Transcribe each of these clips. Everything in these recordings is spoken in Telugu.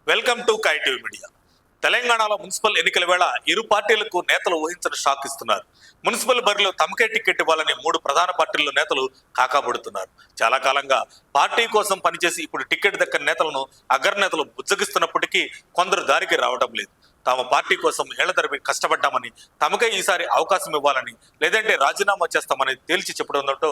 Welcome to KTV media. తెలంగాణలో మున్సిపల్ ఎన్నికల వేళ ఇరు పార్టీలకు నేతలు ఊహించిన షాక్ ఇస్తున్నారు. మున్సిపల్ బరిలో తమకే టికెట్ ఇవ్వాలని 3 ప్రధాన పార్టీల నేతలు కాకాబడుతున్నారు. చాలా కాలంగా పార్టీ కోసం పనిచేసి ఇప్పుడు టికెట్ దక్కని నేతలను అగ్రనేతలు బుజ్జగిస్తున్నప్పటికీ కొందరు దారికి రావడం లేదు. తాము పార్టీ కోసం ఏళ్ల తరబడి కష్టపడ్డామని, తమకే ఈసారి అవకాశం ఇవ్వాలని, లేదంటే రాజీనామా చేస్తామని తేల్చి చెప్పడంతో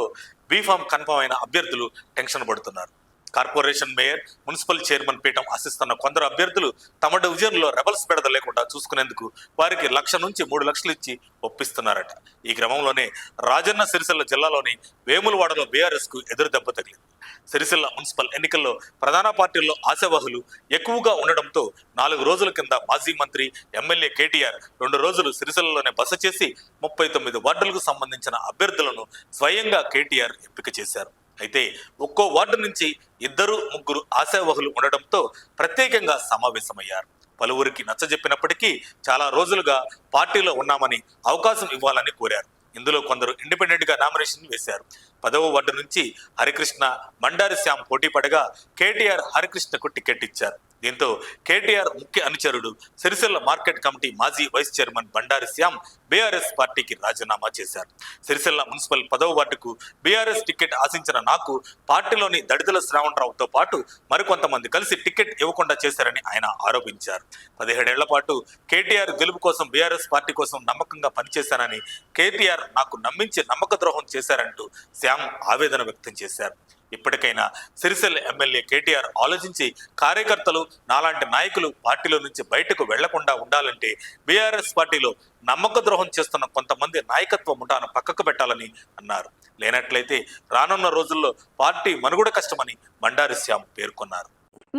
బీఫామ్ కన్ఫర్మ్ అయిన అభ్యర్థులు టెన్షన్ పడుతున్నారు. కార్పొరేషన్ మేయర్, మున్సిపల్ చైర్మన్ పీఠం ఆశిస్తున్న కొందరు అభ్యర్థులు తమ డివిజన్లో రెబల్స్ బెడద లేకుండా చూసుకునేందుకు వారికి 1 లక్ష నుంచి 3 లక్షలు ఇచ్చి ఒప్పిస్తున్నారట. ఈ క్రమంలోనే రాజన్న సిరిసిల్ల జిల్లాలోని వేములవాడలో బీఆర్ఎస్ కు ఎదురు దెబ్బ తగిలింది. సిరిసిల్ల మున్సిపల్ ఎన్నికల్లో ప్రధాన పార్టీల్లో ఆశావహులు ఎక్కువగా ఉండడంతో 4 రోజుల కింద మాజీ మంత్రి, ఎమ్మెల్యే కేటీఆర్ 2 రోజులు సిరిసిల్లలోనే బస చేసి 39 వార్డులకు సంబంధించిన అభ్యర్థులను స్వయంగా కేటీఆర్ ఎంపిక చేశారు. అయితే ఒక్కో వార్డు నుంచి 2-3 ఆశావహులు ఉండడంతో ప్రత్యేకంగా సమావేశమయ్యారు. పలువురికి నచ్చజెప్పినప్పటికీ చాలా రోజులుగా పార్టీలో ఉన్నామని అవకాశం ఇవ్వాలని కోరారు. ఇందులో కొందరు ఇండిపెండెంట్ గా నామినేషన్ వేశారు. 10వ వార్డు నుంచి హరికృష్ణ, బండారి శ్యామ్ పోటీ పడగా కేటీఆర్ హరికృష్ణకు టికెట్ ఇచ్చారు. దీంతో కేటీఆర్ ముఖ్య అనుచరుడు, సిరిసిల్ల మార్కెట్ కమిటీ మాజీ వైస్ చైర్మన్ బండారి శ్యామ్ బీఆర్ఎస్ పార్టీకి రాజీనామా చేశారు. సిరిసిల్ల మున్సిపల్ 10వ వార్డుకు బీఆర్ఎస్ టికెట్ ఆశించిన నాకు పార్టీలోని దడిదల శ్రావణరావుతో పాటు మరికొంతమంది కలిసి టికెట్ ఇవ్వకుండా చేశారని ఆయన ఆరోపించారు. 17 ఏళ్ల పాటు కేటీఆర్ గెలుపు కోసం బీఆర్ఎస్ పార్టీ కోసం నమ్మకంగా పనిచేశానని, కేటీఆర్ నాకు నమ్మించి నమ్మక ద్రోహం చేశారంటూ శ్యామ్ ఆవేదన వ్యక్తం చేశారు. ఇప్పటికైనా సిరిసిల్ల ఎమ్మెల్యే కేటీఆర్ ఆలోచించి కార్యకర్తలు, నాలాంటి నాయకులు పార్టీలో నుంచి బయటకు వెళ్లకుండా ఉండాలంటే బీఆర్ఎస్ పార్టీలో నమ్మక ద్రోహం చేస్తున్న కొంతమంది నాయకత్వ ముఠాను పక్కకు పెట్టాలని అన్నారు. లేనట్లయితే రానున్న రోజుల్లో పార్టీ మనుగడ కష్టమని బండారి శ్యామ్ పేర్కొన్నారు.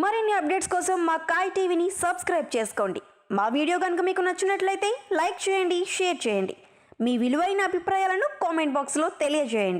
మరిన్ని అప్డేట్స్ కోసం మా కాయ్ టీవీని సబ్స్క్రైబ్ చేసుకోండి. మా వీడియో కనుక మీకు నచ్చినట్లయితే లైక్ చేయండి, షేర్ చేయండి. మీ విలువైన అభిప్రాయాలను కామెంట్ బాక్స్లో తెలియజేయండి.